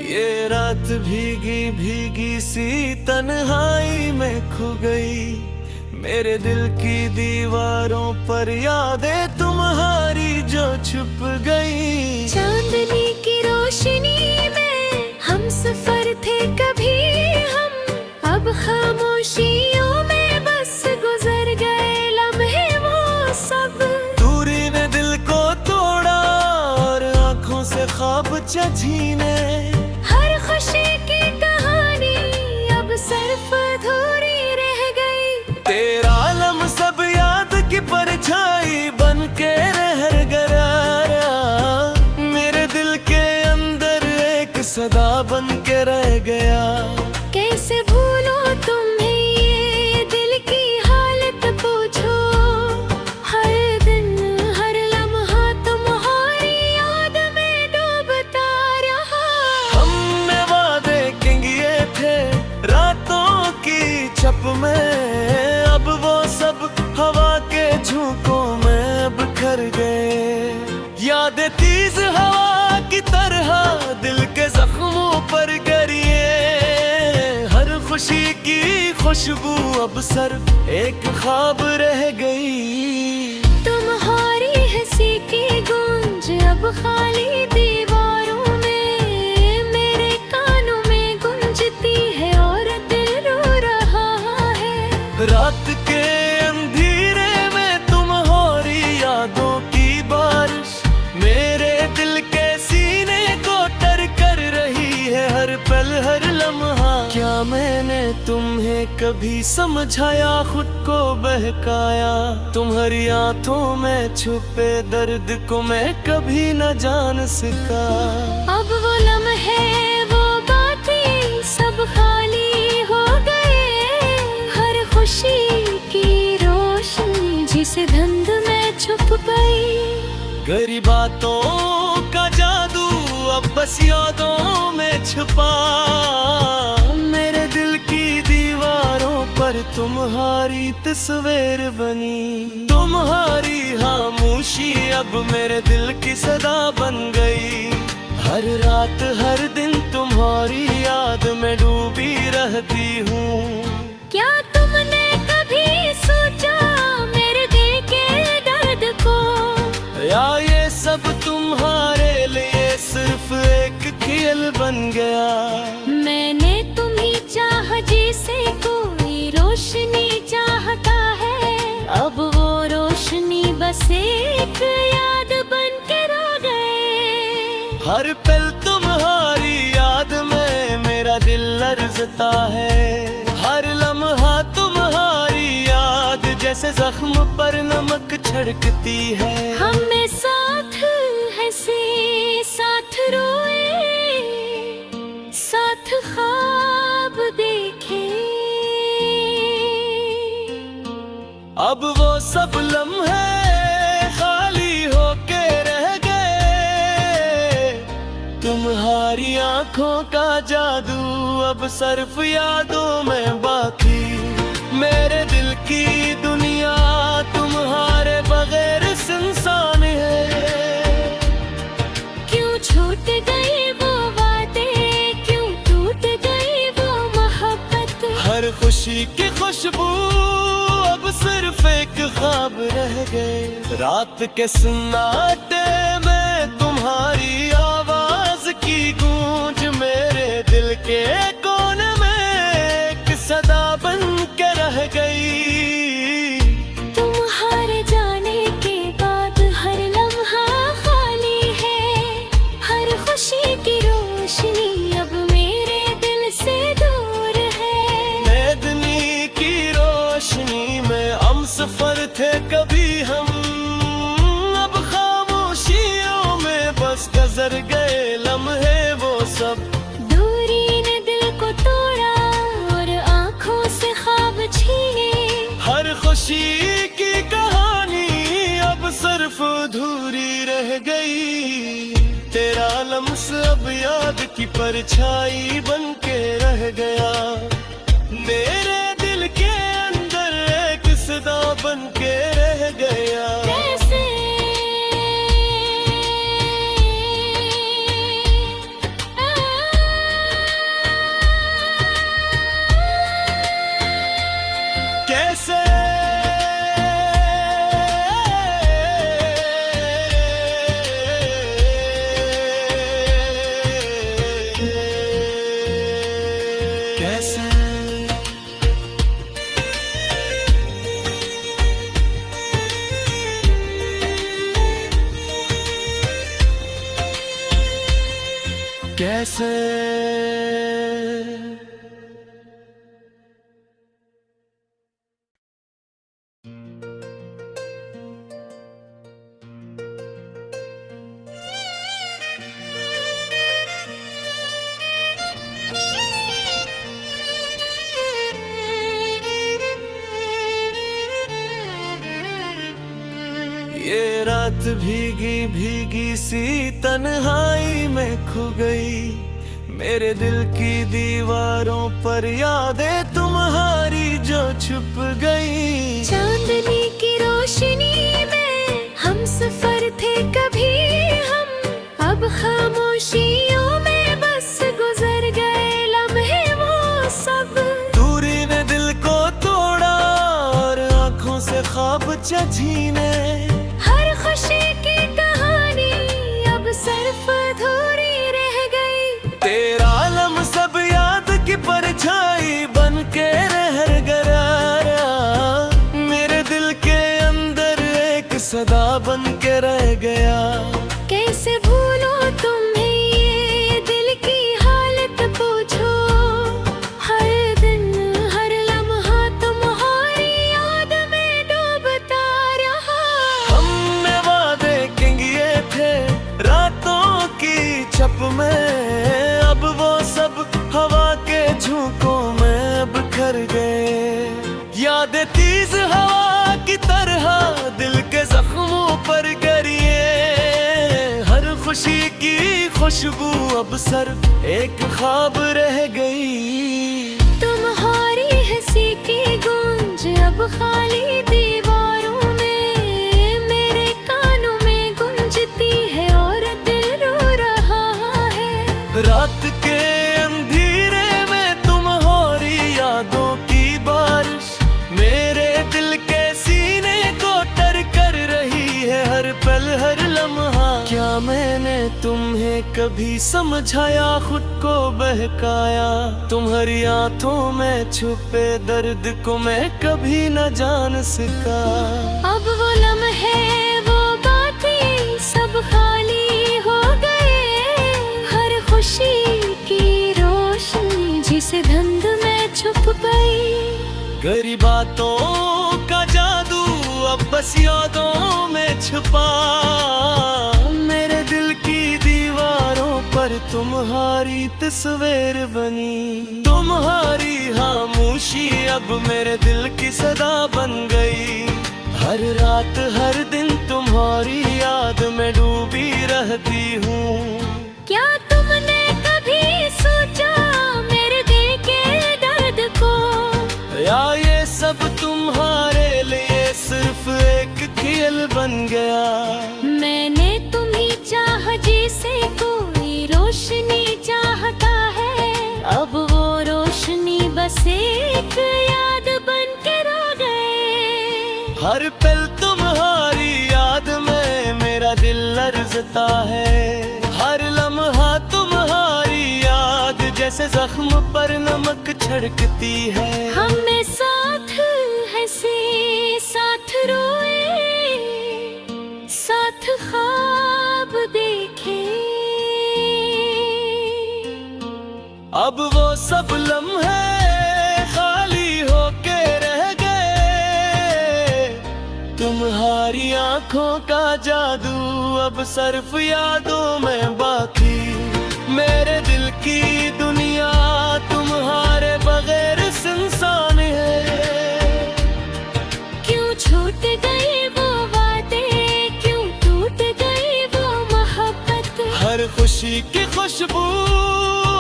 ये रात भीगी भीगी सी तन्हाई में खो गई। मेरे दिल की दीवारों पर यादें तुम्हारी जो छुप गई। चांदनी की रोशनी में हम सफर थे कभी हम, अब खामोशियों में बस गुजर गए लम्हे वो सब। दूरी ने दिल को तोड़ा और आंखों से ख्वाब छीने। हर खुशी की कहानी अब सिर्फ अधूरी रह गई। तेरा आलम सब याद की परछाई बन के रह गया। मेरे दिल के अंदर एक सदा बन के रह गया। कैसे भूलो तुम्हें ये दिल की हालत पूछो। हर दिन हर लम्हा तुम्हारी याद में डूबता रहा। हमने वादे किए थे रातों की छप में, अब वो सब हवा के झोंकों में बिखर गए। यादें तेज हवा की तरह दिल के जख्मों पर गिरे। हर खुशी की खुशबू अब सिर्फ एक ख्वाब रह गई। तुम्हारी हंसी की गूंज अब खाली दीवारों में मेरे कानों में गूंजती है और दिल रो रहा है। रात के अंधेरे में तुम्हारी यादों की बारिश मेरे दिल के सीने को तर कर रही है हर पल हर लम्हा। क्या मैंने तुम्हें कभी समझाया, खुद को बहकाया? तुम्हारी आंखों में छुपे दर्द को मैं कभी न जान सका। अब वो लम्हे वो बातें सब खाली हो गए। हर खुशी की रोशनी जिस धुंध में छुप गई। गहरी बातों का जादू अब बस यादों में छुपा। मेरे दिल की दीवारों पर तुम्हारी तस्वीर बनी। तुम्हारी खामोशी अब मेरे दिल की सदा बन गई। हर रात हर दिन तुम्हारी याद में डूबी रहती हूँ। क्या तुमने कभी सोचा मेरे दिल के दर्द को? या ये सब तुम्हारे लिए सिर्फ एक खेल बन गया। मैंने तुम्ही चाह जैसे कोई रोशनी चाहता है। अब वो रोशनी बस एक याद बन के रह गए। हर पल तुम्हारी याद में मेरा दिल लरजता है। हर लम्हा तुम्हारी याद जैसे जख्म पर नमक छिड़कती है। हमें साथ हंसे साथ रोए साथ ख्वाब देखे। अब वो सब लम्हे खाली होके रह गए। तुम्हारी आंखों का जादू अब सिर्फ यादों में बाकी। मेरे दिल की दुनिया तुम्हारे बगैर सुनसान है। क्यों छूट गई वो वादे, क्यों टूट गई वो मोहब्बत। हर खुशी की खुशबू अब सिर्फ एक ख्वाब रह गए। रात के सन्नाटे में तुम्हारी आवाज की गूंज मेरे दिल के कोने में एक सदा बन के रह गई। तुम्हारे जाने के बाद हर लम्हा खाली है। हर खुशी की रोशनी अब मेरे दिल से दूर है। मेदनी की रोशनी में हम सफर थे कभी हम, अब खामोशियों में बस गुजर गए लम्हे वो सब। दूरी ने दिल को तोड़ा और आंखों से ख्वाब छीने। हर खुशी की कहानी अब सिर्फ अधूरी रह गई। तेरा लम्स अब याद की परछाई बन के रह गया। मेरे दिल के अंदर एक सदा बन के रह गया। कैसे आ, कैसे ये रात भीगी भीगी सी तन्हाई में खो गई। मेरे दिल की दीवारों पर यादें तुम्हारी जो छुप गई। चांदनी की रोशनी में हम सफर थे कभी हम, अब खामोशियों में बस गुजर गए लम्हे वो सब। दूरी ने दिल को तोड़ा और आंखों से ख्वाब छीने। हर खुशी की कहानी अब सिर्फ अधूरी रह गई। तेरा आलम सब याद की परछाई बन के रह गया। मेरे दिल के अंदर एक सदा बन के रह गया। कैसे भूलो तुम्हें ये दिल की हालत पूछो। हर दिन हर लम्हा तुम्हारी याद में डूबता रहा। हमने वादे किए थे रातों की छप में, अब वो सब हवा के झोंकों में बिखर गए। यादें तेज हवा की तरह दिल के जख्मों पर गिरे। हर खुशी की खुशबू अब सिर्फ एक ख्वाब रह गई। तुम्हारी हंसी की गूंज अब खाली दीवारों में मेरे कानों में गूंजती है और दिल रो रहा है। रात के अंधेरे में तुम्हारी यादों की बारिश मेरे दिल के सीने को तर कर रही है हर पल हर लम्हा। क्या मैंने तुम्हें कभी समझाया, खुद को बहकाया? तुम्हारी आंखों में छुपे दर्द को मैं कभी न जान सका। अब वो लम्हे वो बातें सब खाली हो गए। हर खुशी की रोशनी जिस धुंध में छुप गई। गहरी बातों का जादू अब बस यादों में छुपा। मेरे दिल की दीवारों पर तुम्हारी तस्वीर बनी। तुम्हारी खामोशी अब मेरे दिल की सदा बन गई। हर रात हर दिन तुम्हारी याद में डूबी रहती हूँ। क्या तुमने कभी सोचा मेरे दिल के दर्द को? या ये सब तुम्हारे लिए सिर्फ एक खेल बन गया। मैंने तुम्हें चाहा जैसे कोई रोशनी चाहता है। अब वो रोशनी बस एक याद बन के रह गए। हर पल तुम्हारी याद में मेरा दिल लरजता है। हर लम्हा तुम्हारी याद जैसे जख्म पर नमक छिड़कती है। हमने साथ हंसे साथ रोए साथ ख्वाब देखे। अब वो सब लम्हे खाली होके रह गए। तुम्हारी आंखों का जादू अब सिर्फ यादों में बाकी। मेरे दिल की दुनिया तुम्हारे बगैर सुनसान है। क्यों छूट गई वो वादे, क्यों टूट गई वो मोहब्बत। हर खुशी की खुशबू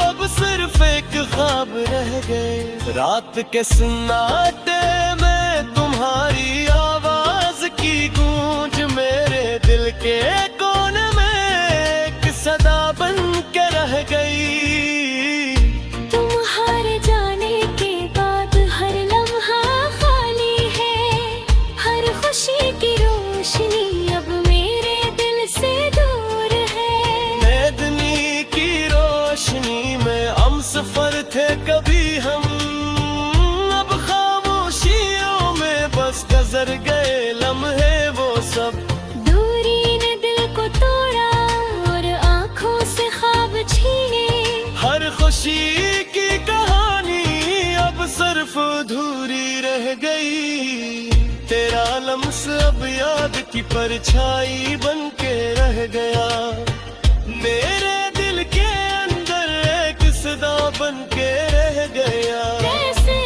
अब सिर्फ एक ख्वाब रह गए। रात के सन्नाटे में तुम्हारी आवाज की गूंज मेरे दिल के कोने में एक सदा बन के रह गई। तुम्हारे जाने के बाद हर लम्हा खाली है। हर खुशी की रोशनी अब मेरे दिल से दूर है। चांदनी की रोशनी में हम सफर थे कभी हम, अब खामोशियों में बस गुजर गए लम्हे वो सब। दूरी ने दिल को तोड़ा और आंखों से ख्वाब छीने। खुशी की कहानी अब सिर्फ अधूरी रह गई। तेरा लम्स अब याद की परछाई बन के रह गया। मेरे दिल के अंदर एक सदा बन के रह गया। कैसे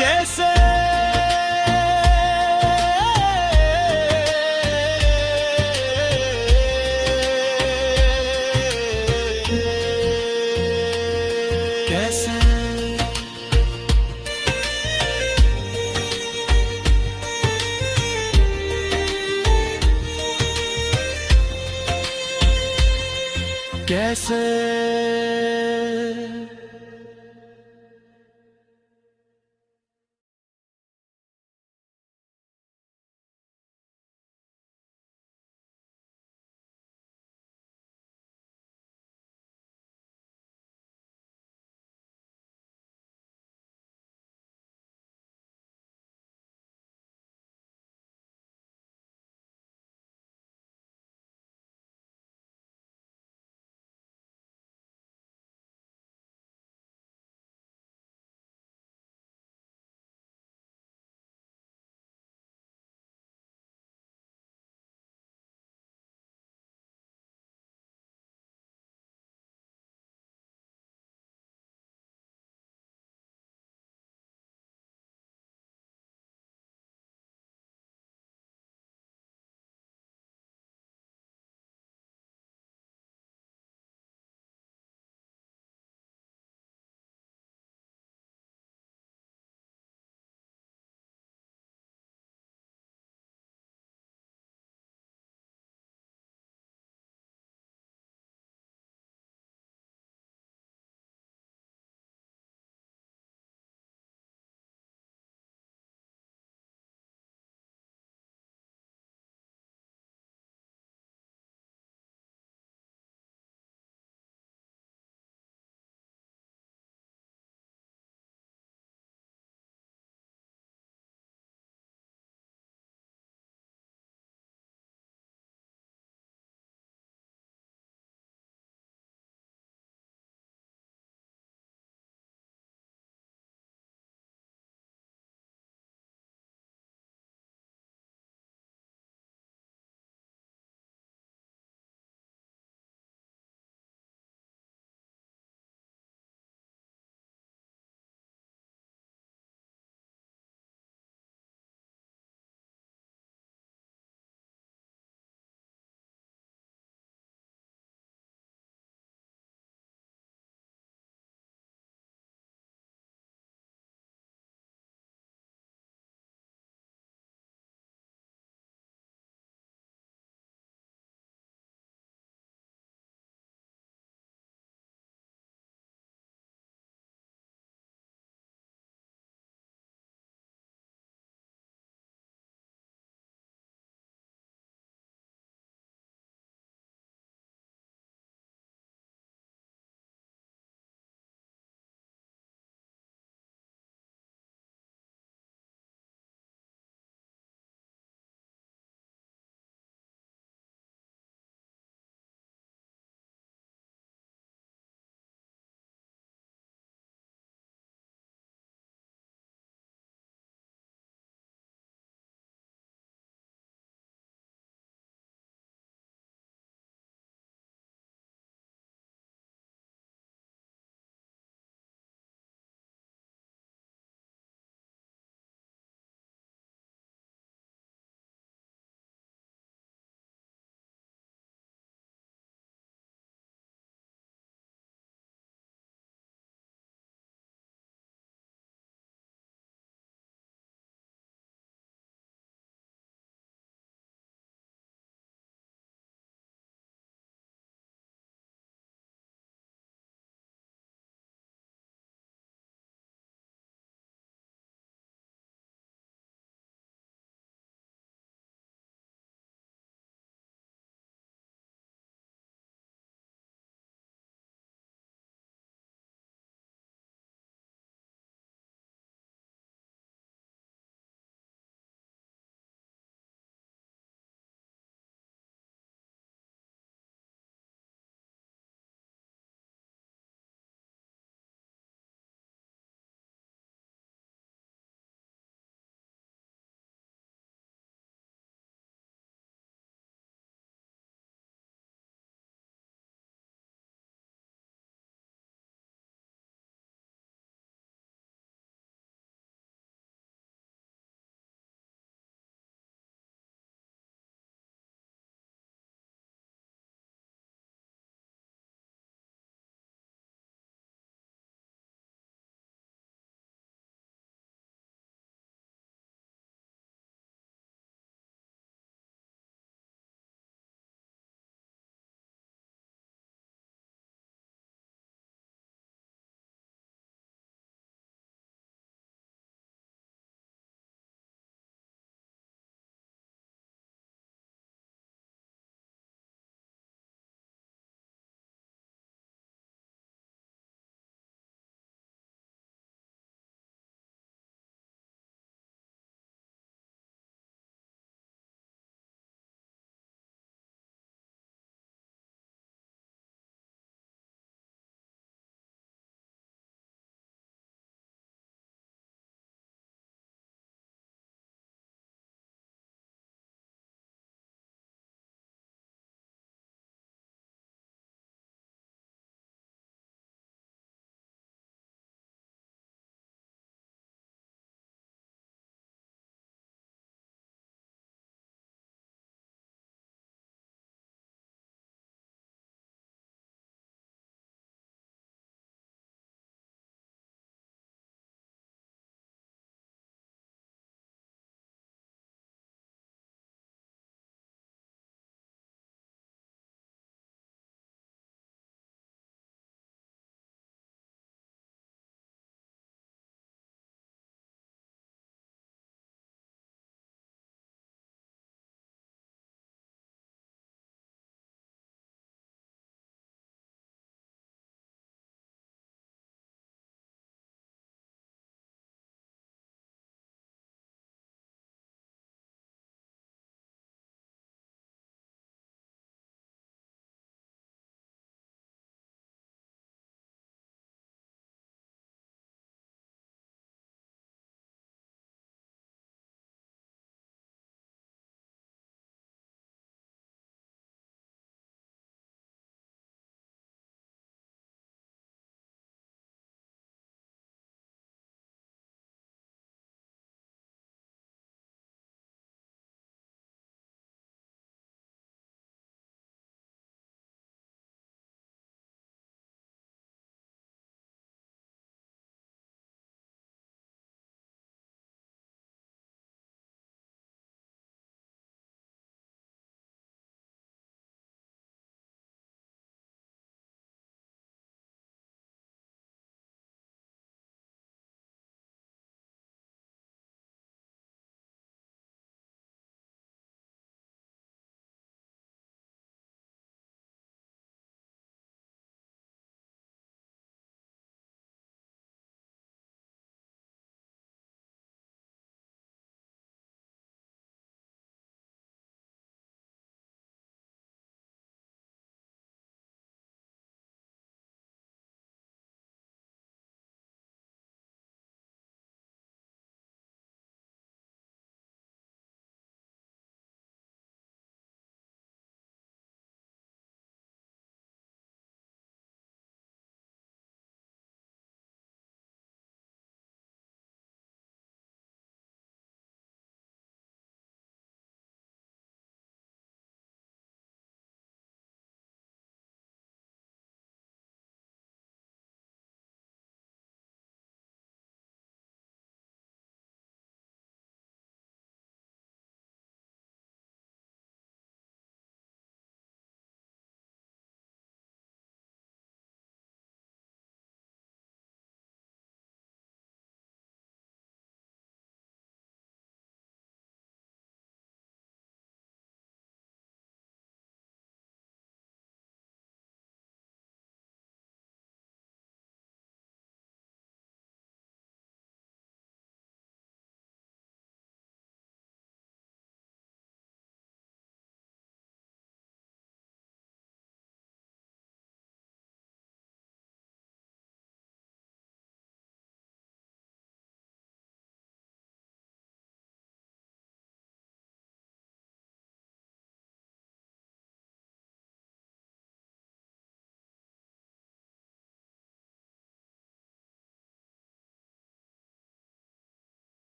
कैसे कैसे कैसे